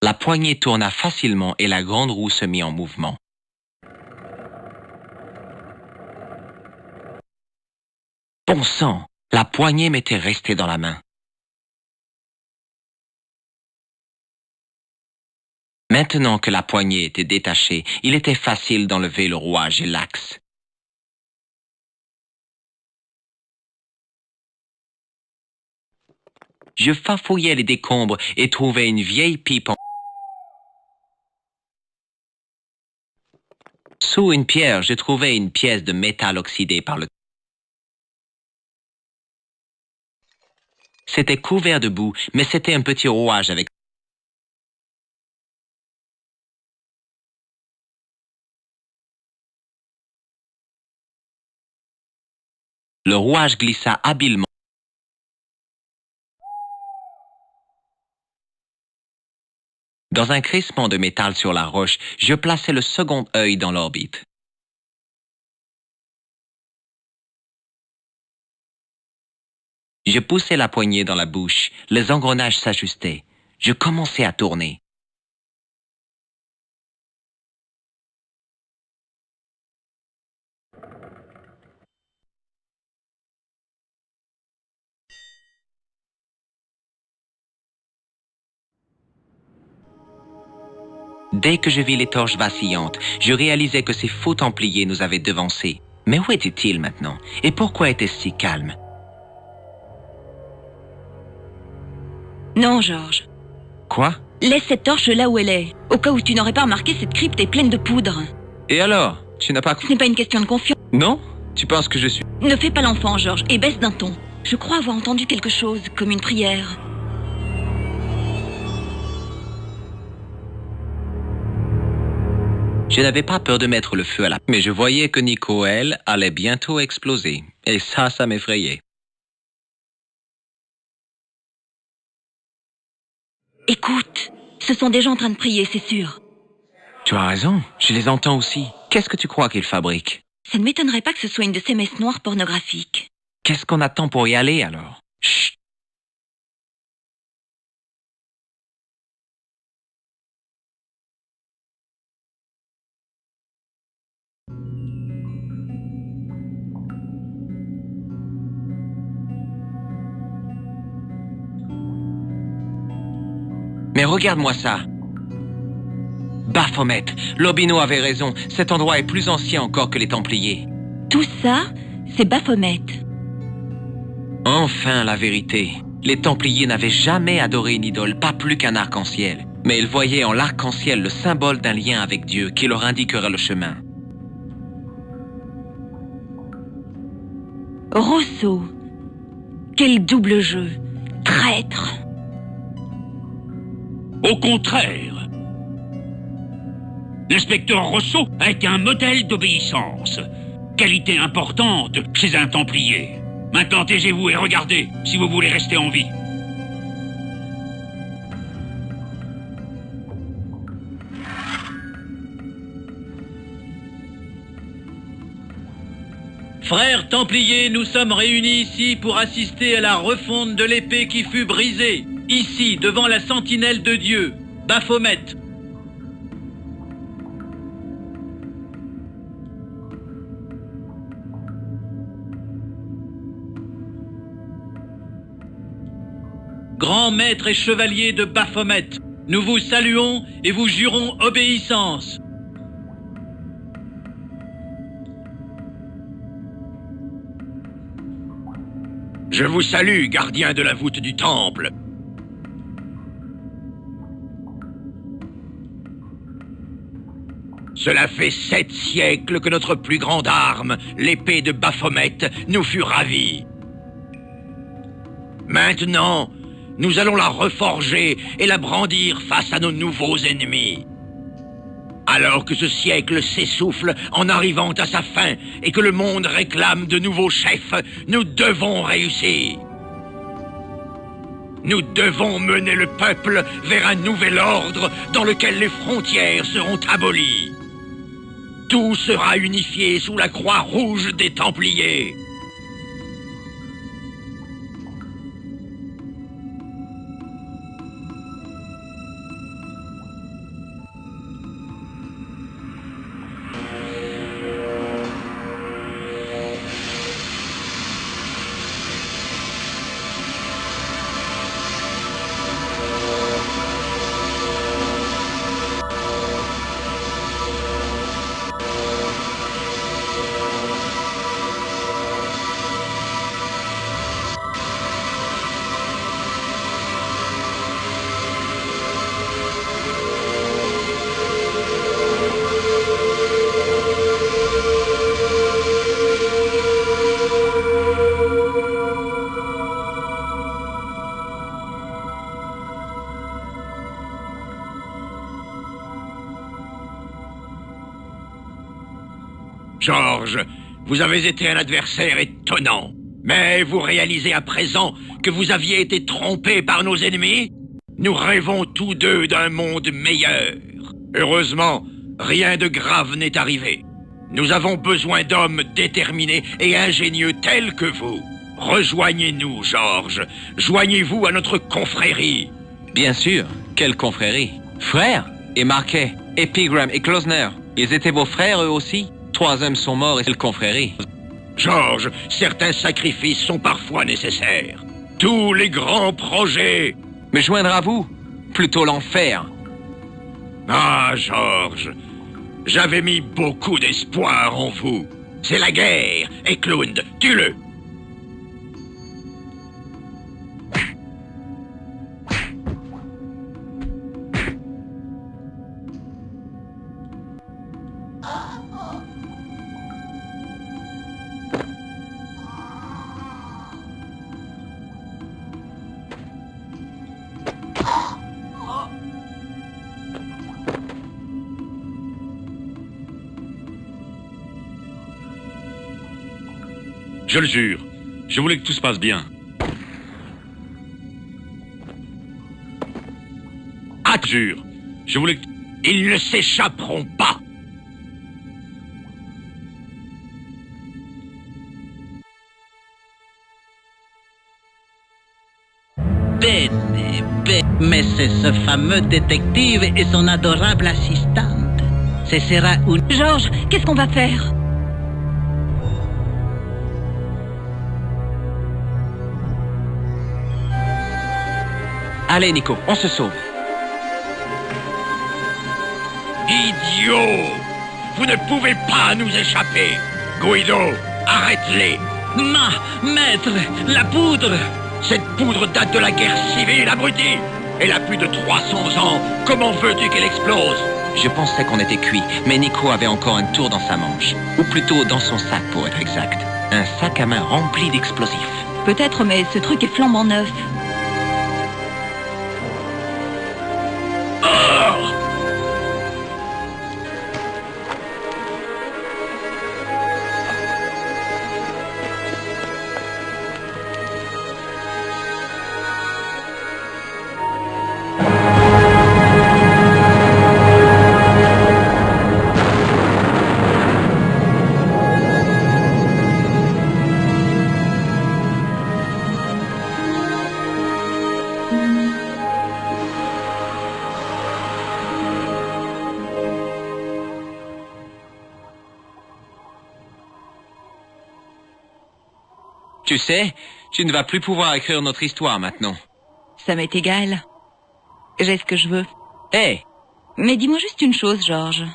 La poignée tourna facilement et la grande roue se mit en mouvement. Bon sang, la poignée m'était restée dans la main. Maintenant que la poignée était détachée, il était facile d'enlever le rouage et l'axe. Je farfouillais les décombres et trouvais une vieille pipe. Sous une pierre, je trouvais une pièce de métal oxydé par le... C'était couvert de boue, mais c'était un petit rouage avec... Le rouage glissa habilement. Dans un crissement de métal sur la roche, je plaçai le second œil dans l'orbite. Je poussai la poignée dans la bouche, les engrenages s'ajustaient. Je commençai à tourner. Dès que je vis les torches vacillantes, je réalisai que ces faux templiers nous avaient devancés. Mais où étaient-ils maintenant? Et pourquoi était-ce si calme? Non, Georges. Quoi? Laisse cette torche là où elle est. Au cas où tu n'aurais pas remarqué, cette crypte est pleine de poudre. Et alors? Tu n'as pas... Ce n'est pas une question de confiance. Non? Tu penses que je suis... Ne fais pas l'enfant, Georges, et baisse d'un ton. Je crois avoir entendu quelque chose, comme une prière. Je n'avais pas peur de mettre le feu à la... Mais je voyais que Nicoël allait bientôt exploser. Et ça m'effrayait. Écoute, ce sont des gens en train de prier, c'est sûr. Tu as raison, je les entends aussi. Qu'est-ce que tu crois qu'ils fabriquent? Ça ne m'étonnerait pas que ce soit une de ces messes noires pornographiques. Qu'est-ce qu'on attend pour y aller alors? Chut! Mais regarde-moi ça. Baphomet, Lobino avait raison, cet endroit est plus ancien encore que les Templiers. Tout ça, c'est Baphomet. Enfin la vérité. Les Templiers n'avaient jamais adoré une idole, pas plus qu'un arc-en-ciel. Mais ils voyaient en l'arc-en-ciel le symbole d'un lien avec Dieu qui leur indiquerait le chemin. Rousseau. Quel double jeu. Traître. Au contraire, l'inspecteur Rousseau a été un modèle d'obéissance. Qualité importante chez un Templier. Maintenant, taisez-vous et regardez si vous voulez rester en vie. Frères Templiers, nous sommes réunis ici pour assister à la refonte de l'épée qui fut brisée. Ici, devant la sentinelle de Dieu, Baphomet. Grand maître et chevalier de Baphomet, nous vous saluons et vous jurons obéissance. Je vous salue, gardien de la voûte du temple. Cela fait 7 siècles que notre plus grande arme, l'épée de Baphomet, nous fut ravie. Maintenant, nous allons la reforger et la brandir face à nos nouveaux ennemis. Alors que ce siècle s'essouffle en arrivant à sa fin et que le monde réclame de nouveaux chefs, nous devons réussir. Nous devons mener le peuple vers un nouvel ordre dans lequel les frontières seront abolies. Tout sera unifié sous la croix rouge des Templiers. George, vous avez été un adversaire étonnant. Mais vous réalisez à présent que vous aviez été trompé par nos ennemis? Nous rêvons tous deux d'un monde meilleur. Heureusement, rien de grave n'est arrivé. Nous avons besoin d'hommes déterminés et ingénieux tels que vous. Rejoignez-nous, George. Joignez-vous à notre confrérie. Bien sûr. Quelle confrérie? Frères? Et Marquet, et Pegram, et Klosner. Ils étaient vos frères eux aussi? 3 hommes sont morts et c'est le confrérie. George, certains sacrifices sont parfois nécessaires. Tous les grands projets... Me joindre à vous? Plutôt l'enfer. Ah, George, j'avais mis beaucoup d'espoir en vous. C'est la guerre. Eklund, tue-le. Je le jure, je voulais que tout se passe bien. Ah, Jure, je voulais que... ils ne s'échapperont pas. Mais c'est ce fameux détective et son adorable assistante. Ce sera une... George, qu'est-ce qu'on va faire? Allez, Nico, on se sauve. Idiot! Vous ne pouvez pas nous échapper. Guido, arrête-les. Maître, la poudre! Cette poudre date de la guerre civile, abruti. Elle a plus de 300 ans. Comment veux-tu qu'elle explose? Je pensais qu'on était cuit, mais Nico avait encore un tour dans sa manche. Ou plutôt dans son sac, pour être exact. Un sac à main rempli d'explosifs. Peut-être, mais ce truc est flambant neuf. Tu sais, tu ne vas plus pouvoir écrire notre histoire maintenant. Ça m'est égal. J'ai ce que je veux. Hé! Mais dis-moi juste une chose, George.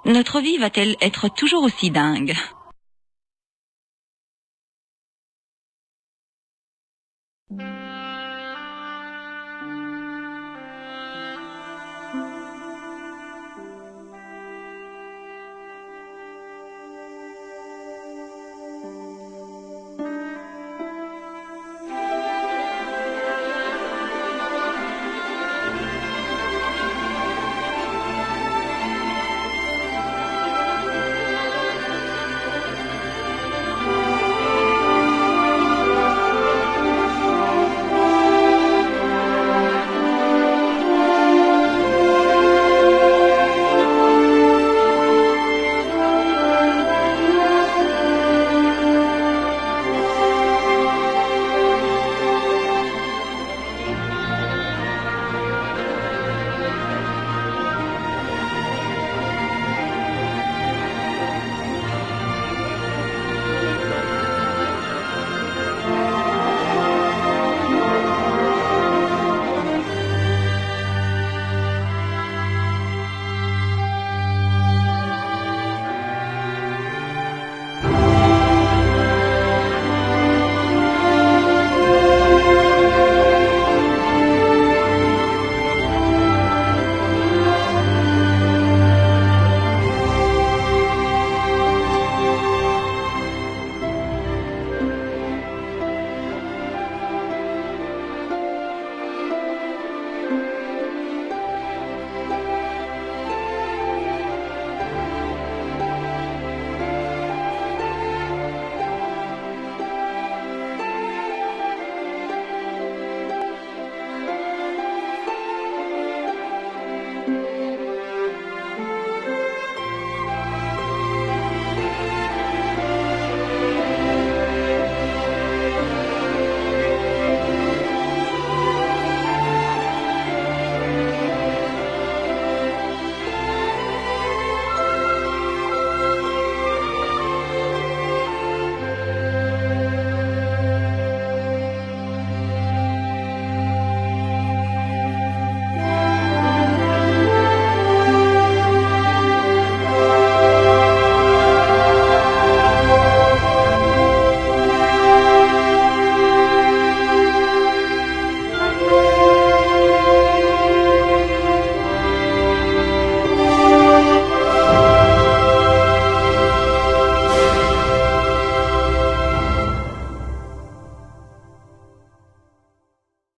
Notre vie va-t-elle être toujours aussi dingue?